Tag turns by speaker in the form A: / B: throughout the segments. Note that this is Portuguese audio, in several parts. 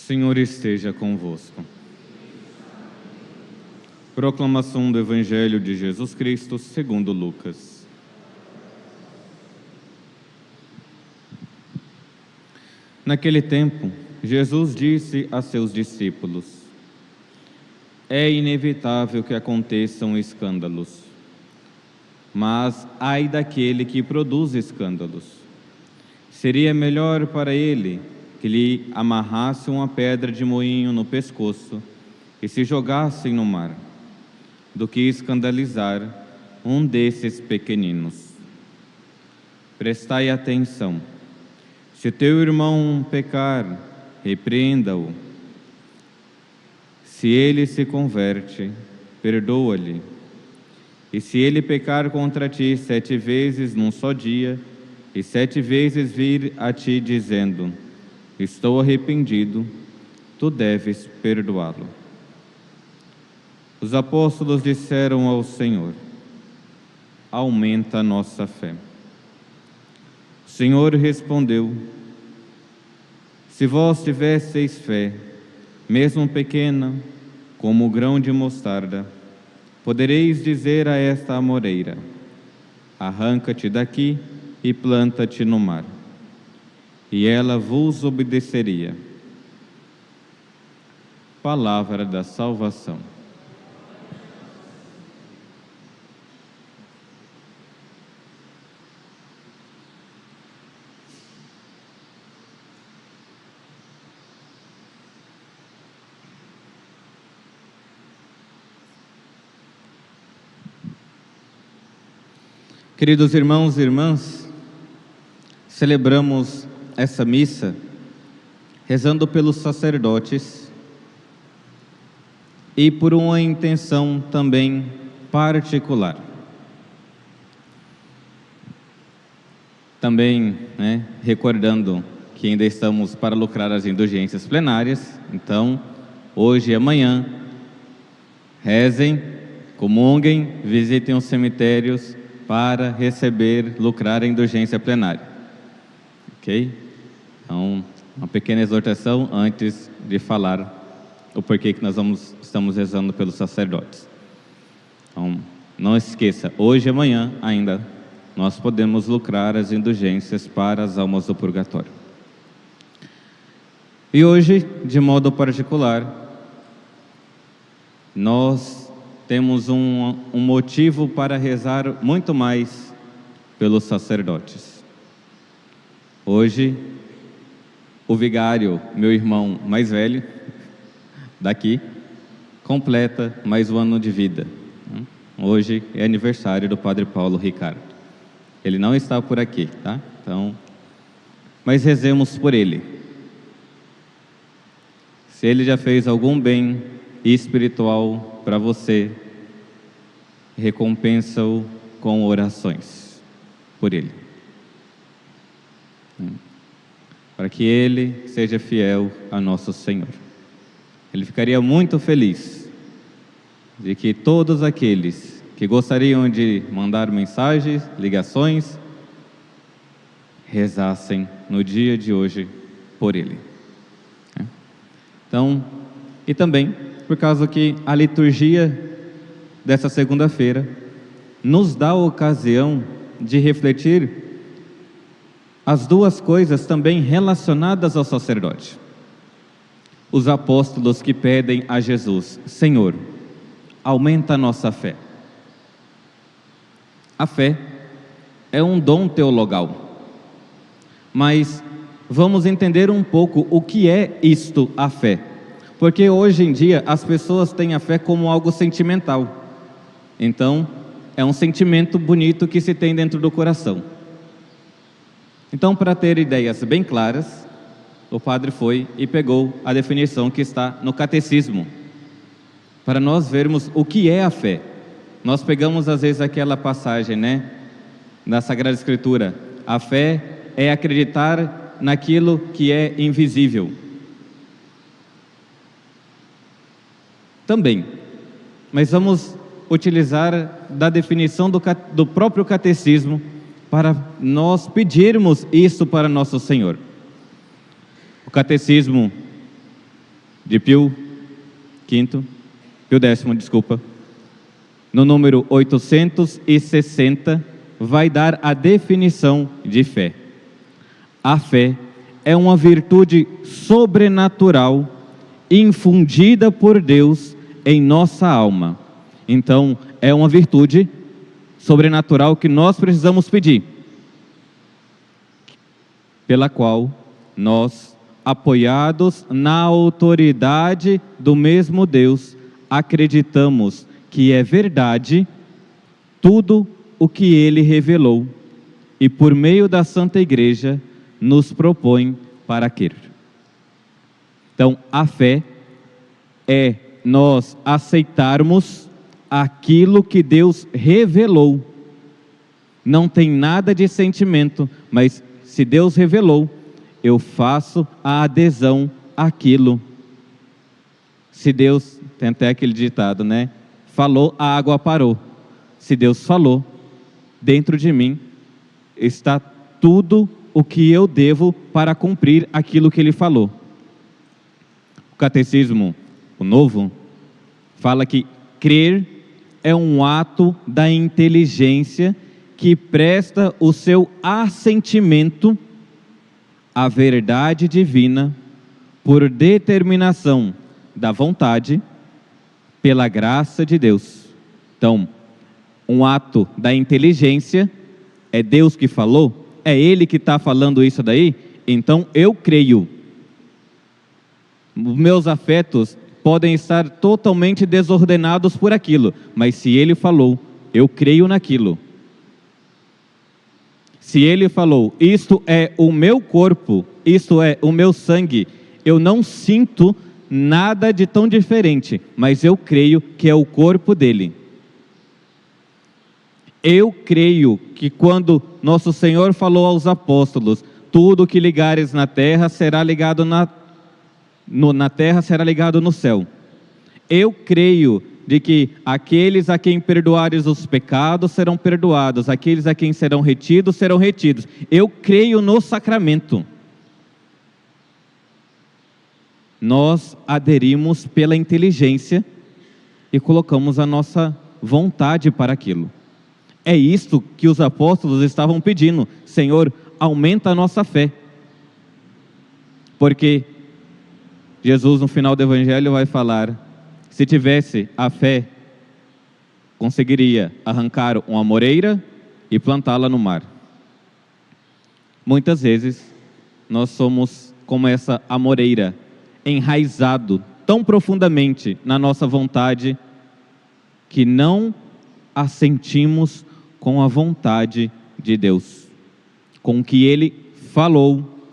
A: Senhor esteja convosco. Proclamação do Evangelho de Jesus Cristo segundo Lucas. Naquele tempo, Jesus disse a seus discípulos: é inevitável que aconteçam escândalos, mas ai daquele que produz escândalos. Seria melhor para ele que lhe amarrasse uma pedra de moinho no pescoço e se jogassem no mar, do que escandalizar um desses pequeninos. Prestai atenção. Se teu irmão pecar, repreenda-o. Se ele se converte, perdoa-lhe. E se ele pecar contra ti 7 vezes num só dia, e 7 vezes vir a ti dizendo: estou arrependido, tu deves perdoá-lo. Os apóstolos disseram ao Senhor: aumenta a nossa fé. O Senhor respondeu: se vós tivesseis fé, mesmo pequena, como o grão de mostarda, podereis dizer a esta amoreira: arranca-te daqui e planta-te no mar, e ela vos obedeceria. Palavra da salvação. Queridos irmãos e irmãs, celebramos essa missa rezando pelos sacerdotes e por uma intenção também particular. Também, recordando que ainda estamos para lucrar as indulgências plenárias, então, hoje e amanhã, rezem, comunguem, visitem os cemitérios para lucrar a indulgência plenária. Ok? Então, uma pequena exortação antes de falar o porquê que nós estamos rezando pelos sacerdotes. Então, não esqueça, hoje e amanhã ainda nós podemos lucrar as indulgências para as almas do purgatório. E hoje, de modo particular, nós temos um motivo para rezar muito mais pelos sacerdotes. Hoje, o vigário, meu irmão mais velho, daqui, completa mais um ano de vida. Hoje é aniversário do Padre Paulo Ricardo. Ele não está por aqui, tá? Então, mas rezemos por ele. Se ele já fez algum bem espiritual para você, recompensa-o com orações por ele, para que ele seja fiel a nosso Senhor. Ele ficaria muito feliz de que todos aqueles que gostariam de mandar mensagens, ligações, rezassem no dia de hoje por ele. Então, e também por causa que a liturgia dessa segunda-feira nos dá a ocasião de refletir as duas coisas também relacionadas ao sacerdote. Os apóstolos que pedem a Jesus: Senhor, aumenta a nossa fé. A fé é um dom teologal, mas vamos entender um pouco o que é isto, a fé. Porque hoje em dia as pessoas têm a fé como algo sentimental. Então, é um sentimento bonito que se tem dentro do coração. Então, para ter ideias bem claras, o padre foi e pegou a definição que está no catecismo, para nós vermos o que é a fé. Nós pegamos às vezes aquela passagem, da Sagrada Escritura: a fé é acreditar naquilo que é invisível. Também, mas vamos utilizar da definição do próprio catecismo para nós pedirmos isso para nosso Senhor. O catecismo de Pio V, Pio X, desculpa, no número 860, vai dar a definição de fé. A fé é uma virtude sobrenatural infundida por Deus em nossa alma. Então, é uma virtude sobrenatural que nós precisamos pedir, pela qual nós, apoiados na autoridade do mesmo Deus, acreditamos que é verdade tudo o que Ele revelou e por meio da Santa Igreja nos propõe para crer. Então, a fé é nós aceitarmos aquilo que Deus revelou. Não tem nada de sentimento, mas se Deus revelou, eu faço a adesão àquilo. Se Deus, tem até aquele ditado, né? Falou, a água parou. Se Deus falou, dentro de mim está tudo o que eu devo para cumprir aquilo que Ele falou. O Catecismo, o Novo, fala que crer é um ato da inteligência que presta o seu assentimento à verdade divina por determinação da vontade, pela graça de Deus. Então, um ato da inteligência, é Deus que falou, é Ele que está falando isso daí, então eu creio. Os meus afetos podem estar totalmente desordenados por aquilo, mas se Ele falou, eu creio naquilo. Se Ele falou, isto é o meu corpo, isto é o meu sangue, eu não sinto nada de tão diferente, mas eu creio que é o corpo dele. Eu creio que quando nosso Senhor falou aos apóstolos, tudo que ligares na terra será ligado na terra, será ligado no céu. Eu creio de que aqueles a quem perdoares os pecados serão perdoados, aqueles a quem serão retidos. Eu creio no sacramento. Nós aderimos pela inteligência e colocamos a nossa vontade para aquilo. É isto que os apóstolos estavam pedindo: Senhor, aumenta a nossa fé. Porque Jesus, no final do Evangelho, vai falar: se tivesse a fé, conseguiria arrancar uma moreira e plantá-la no mar. Muitas vezes, nós somos como essa amoreira, enraizado tão profundamente na nossa vontade, que não assentimos com a vontade de Deus, com o que Ele falou,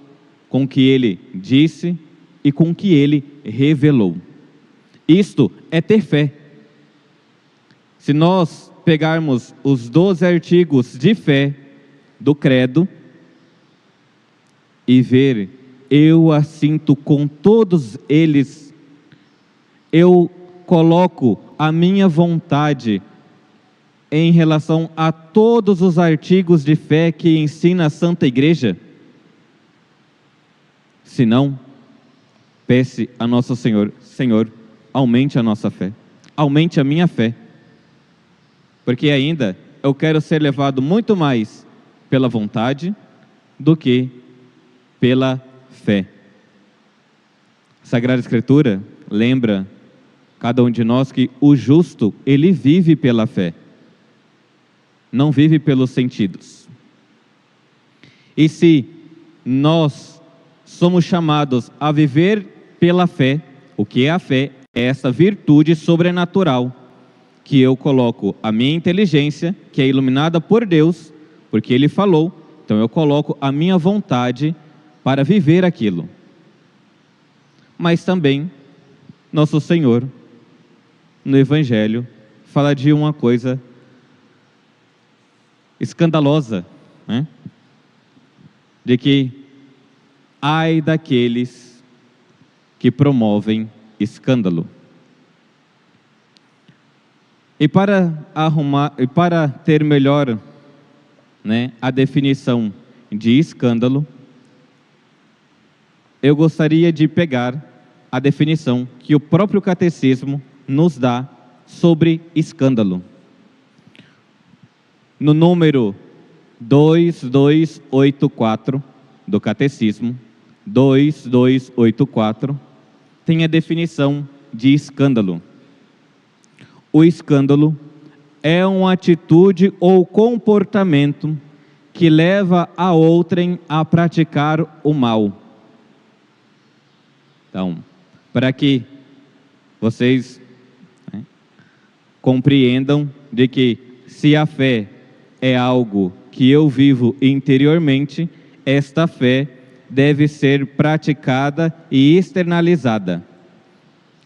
A: com o que Ele disse e com o que Ele revelou. Isto é ter fé. Se nós pegarmos os 12 artigos de fé do credo e ver, eu assinto com todos eles, eu coloco a minha vontade em relação a todos os artigos de fé que ensina a Santa Igreja. Se não, peça a nosso Senhor: Senhor, aumente a nossa fé, aumente a minha fé, porque ainda eu quero ser levado muito mais pela vontade do que pela fé. A Sagrada Escritura lembra cada um de nós que o justo, ele vive pela fé, não vive pelos sentidos. E se nós somos chamados a viver pela fé, o que é a fé? É essa virtude sobrenatural que eu coloco a minha inteligência, que é iluminada por Deus, porque Ele falou, então eu coloco a minha vontade para viver aquilo. Mas também, nosso Senhor, no Evangelho, fala de uma coisa escandalosa, né? De que ai daqueles que promovem escândalo. E para ter melhor, né, a definição de escândalo, eu gostaria de pegar a definição que o próprio catecismo nos dá sobre escândalo. No número 2284 do catecismo, 2284, tem a definição de escândalo. O escândalo é uma atitude ou comportamento que leva a outrem a praticar o mal. Então, para que vocês compreendam de que se a fé é algo que eu vivo interiormente, esta fé deve ser praticada e externalizada.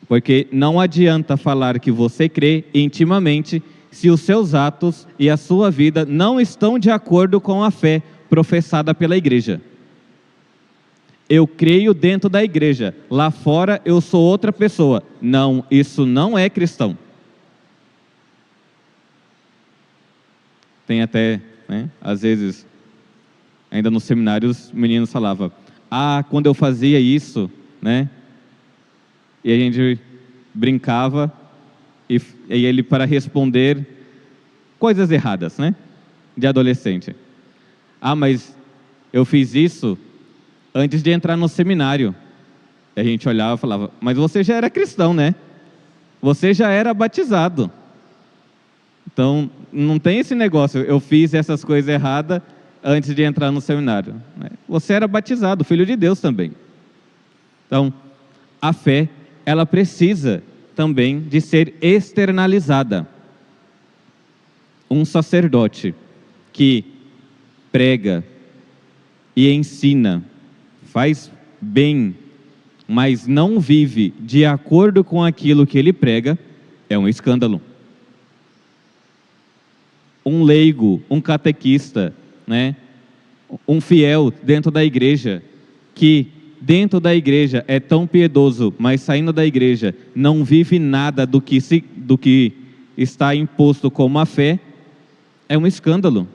A: Porque não adianta falar que você crê intimamente se os seus atos e a sua vida não estão de acordo com a fé professada pela igreja. Eu creio dentro da igreja, lá fora eu sou outra pessoa. Não, isso não é cristão. Tem até, às vezes, ainda nos seminários, os meninos falavam, quando eu fazia isso, e a gente brincava, e ele para responder coisas erradas, de adolescente. Mas eu fiz isso antes de entrar no seminário. E a gente olhava e falava, mas você já era cristão, Você já era batizado. Então, não tem esse negócio, eu fiz essas coisas erradas antes de entrar no seminário. Você era batizado, filho de Deus também. Então, a fé, ela precisa também de ser externalizada. Um sacerdote que prega e ensina, faz bem, mas não vive de acordo com aquilo que ele prega, é um escândalo. Um leigo, um catequista, um fiel dentro da igreja, que dentro da igreja é tão piedoso, mas saindo da igreja não vive nada do que está imposto como a fé, é um escândalo.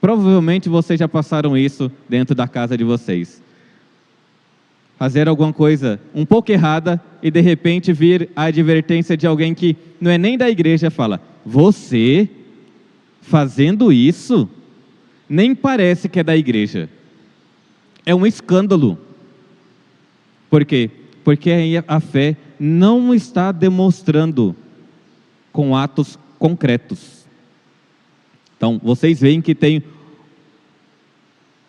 A: Provavelmente vocês já passaram isso dentro da casa de vocês. Fazer alguma coisa um pouco errada e de repente vir a advertência de alguém que não é nem da igreja, fala, você fazendo isso, nem parece que é da igreja. É um escândalo. Por quê? Porque aí a fé não está demonstrando com atos concretos. Então, vocês veem que tem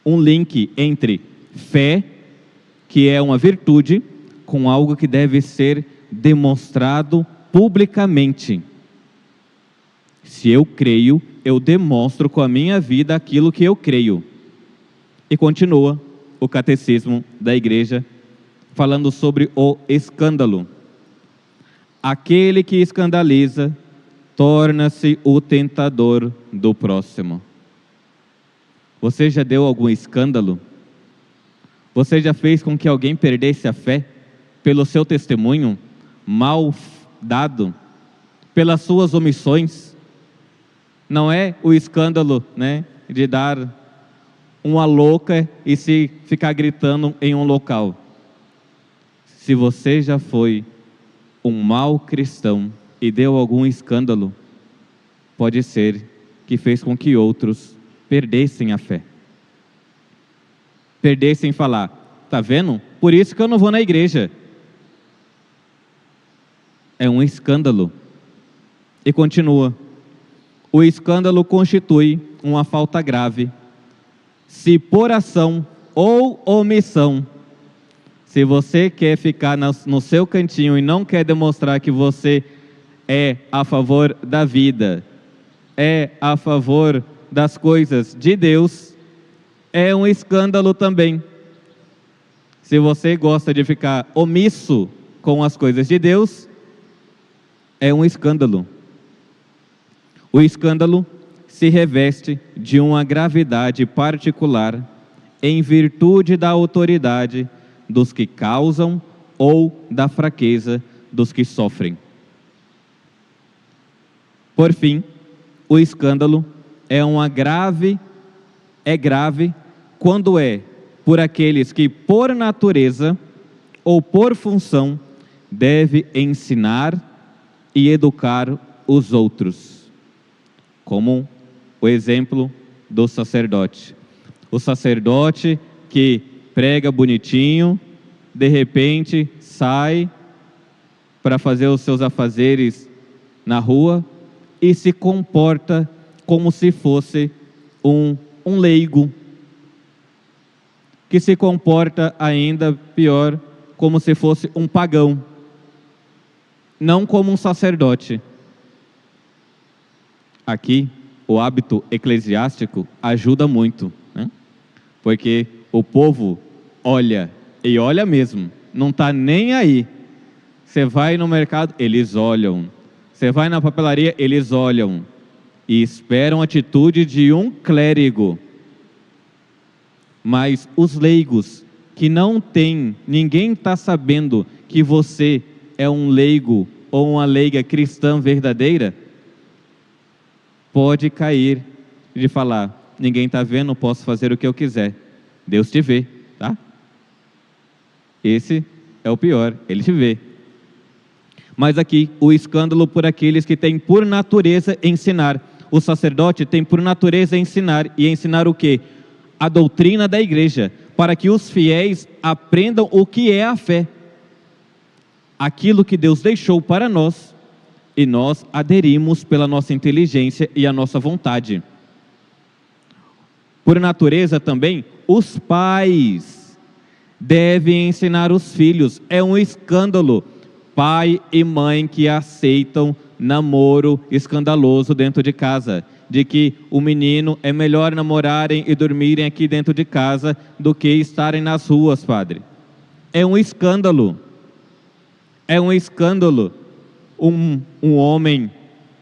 A: um link entre fé, que é uma virtude, com algo que deve ser demonstrado publicamente. Se eu creio, eu demonstro com a minha vida aquilo que eu creio. E continua o catecismo da igreja, falando sobre o escândalo. Aquele que escandaliza, torna-se o tentador do próximo. Você já deu algum escândalo? Você já fez com que alguém perdesse a fé pelo seu testemunho mal dado, pelas suas omissões? Não é o escândalo, de dar uma louca e se ficar gritando em um local. Se você já foi um mau cristão e deu algum escândalo, pode ser que fez com que outros perdessem a fé. Perdessem falar, tá vendo? Por isso que eu não vou na igreja. É um escândalo. E continua. O escândalo constitui uma falta grave, se por ação ou omissão. Se você quer ficar no seu cantinho e não quer demonstrar que você é a favor da vida, é a favor das coisas de Deus, é um escândalo também. Se você gosta de ficar omisso com as coisas de Deus, é um escândalo. O escândalo se reveste de uma gravidade particular em virtude da autoridade dos que causam ou da fraqueza dos que sofrem. Por fim, o escândalo é grave quando é por aqueles que por natureza ou por função, deve ensinar e educar os outros. Como o exemplo do sacerdote. O sacerdote que prega bonitinho, de repente sai para fazer os seus afazeres na rua e se comporta como se fosse um leigo, que se comporta ainda pior, como se fosse um pagão, não como um sacerdote. Aqui, o hábito eclesiástico ajuda muito, né? Porque o povo olha, e olha mesmo, não está nem aí. Você vai no mercado, eles olham. Você vai na papelaria, eles olham. E esperam a atitude de um clérigo. Mas os leigos, que não tem, ninguém está sabendo que você é um leigo ou uma leiga cristã verdadeira, pode cair de falar, ninguém está vendo, posso fazer o que eu quiser. Deus te vê, tá? Esse é o pior, ele te vê. Mas aqui, o escândalo por aqueles que têm por natureza ensinar. O sacerdote tem por natureza ensinar. E ensinar o quê? A doutrina da igreja, para que os fiéis aprendam o que é a fé. Aquilo que Deus deixou para nós, e nós aderimos pela nossa inteligência e a nossa vontade. Por natureza também, os pais devem ensinar os filhos. É um escândalo pai e mãe que aceitam namoro escandaloso dentro de casa, de que o menino é melhor namorarem e dormirem aqui dentro de casa do que estarem nas ruas, padre. É um escândalo. É um escândalo um homem,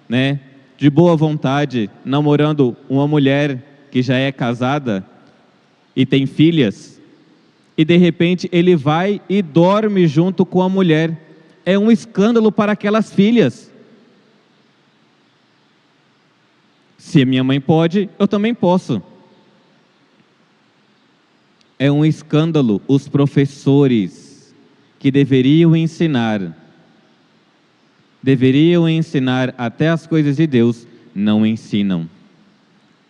A: né, de boa vontade, namorando uma mulher que já é casada e tem filhas, e de repente ele vai e dorme junto com a mulher. É um escândalo para aquelas filhas. Se minha mãe pode, eu também posso. É um escândalo os professores que deveriam ensinar até as coisas de Deus, não ensinam.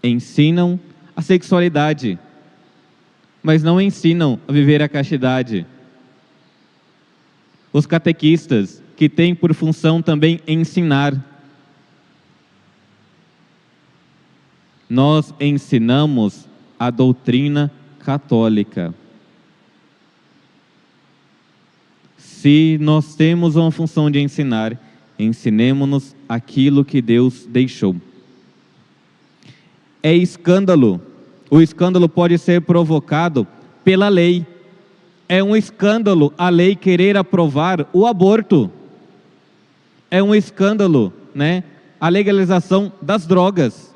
A: Ensinam a sexualidade, mas não ensinam a viver a castidade. Os catequistas, que têm por função também ensinar. Nós ensinamos a doutrina católica. Se nós temos uma função de ensinar, ensinemo-nos aquilo que Deus deixou. É escândalo. O escândalo pode ser provocado pela lei. É um escândalo a lei querer aprovar o aborto. É um escândalo, né, a legalização das drogas.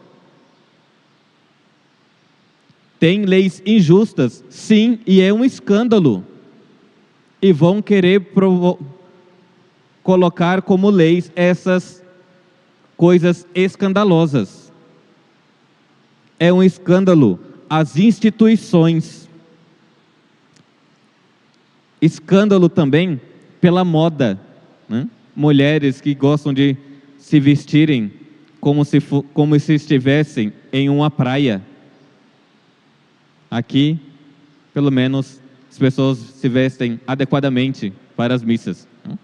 A: Tem leis injustas, sim, e é um escândalo. E vão querer colocar como leis essas coisas escandalosas. É um escândalo as instituições. Escândalo também pela moda, né? Mulheres que gostam de se vestirem como se estivessem em uma praia. Aqui, pelo menos, as pessoas se vestem adequadamente para as missas, né?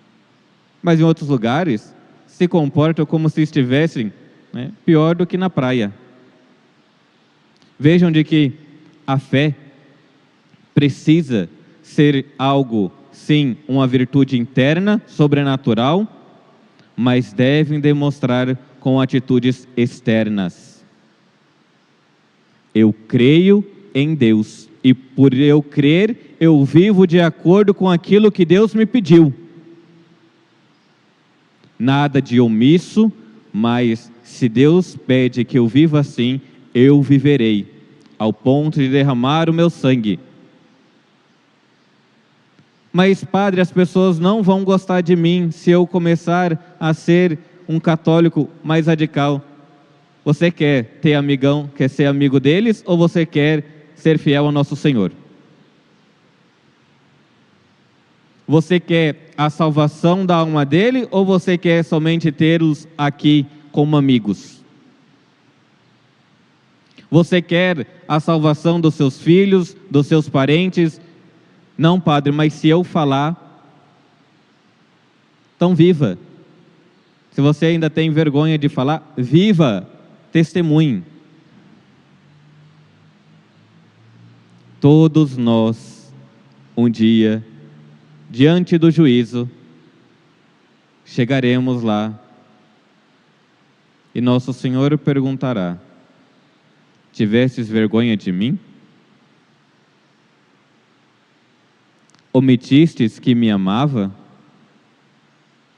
A: Mas em outros lugares, se comportam como se estivessem, né, pior do que na praia. Vejam de que a fé precisa ser algo, sim, uma virtude interna, sobrenatural, mas devem demonstrar com atitudes externas. Eu creio em Deus, e por eu crer, eu vivo de acordo com aquilo que Deus me pediu. Nada de omisso, mas se Deus pede que eu viva assim, eu viverei, ao ponto de derramar o meu sangue. Mas, padre, as pessoas não vão gostar de mim se eu começar a ser um católico mais radical. Você quer ter amigão, quer ser amigo deles, ou você quer ser fiel ao nosso Senhor? Você quer a salvação da alma dele ou você quer somente tê-los aqui como amigos? Você quer a salvação dos seus filhos, dos seus parentes? Não, padre, mas se eu falar, então viva. Se você ainda tem vergonha de falar, viva, testemunhe. Todos nós, um dia, diante do juízo, chegaremos lá e nosso Senhor perguntará: tivestes vergonha de mim? Omitistes que me amava?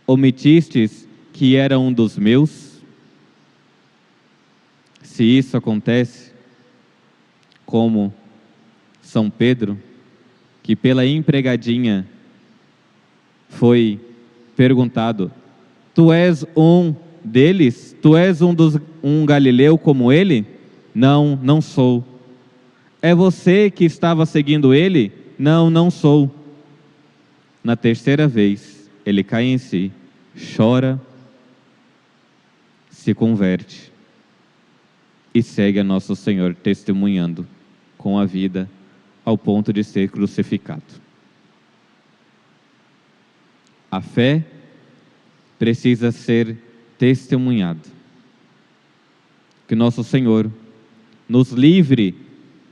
A: Omitistes que era um dos meus? Se isso acontece, como São Pedro, que pela empregadinha foi perguntado: tu és um deles? Tu és um galileu como ele? Não, não sou. É você que estava seguindo ele? Não, não sou. Na terceira vez, ele cai em si, chora, se converte e segue a nosso Senhor testemunhando com a vida ao ponto de ser crucificado. A fé precisa ser testemunhada. Que nosso Senhor nos livre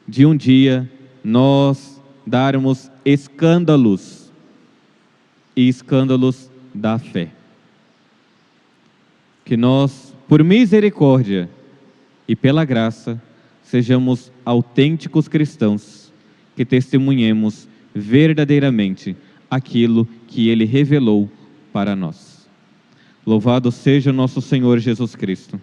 A: de um dia nós darmos escândalos e escândalos da fé. Que nós, por misericórdia e pela graça, sejamos autênticos cristãos, que testemunhemos verdadeiramente aquilo que Ele revelou para nós. Louvado seja nosso Senhor Jesus Cristo.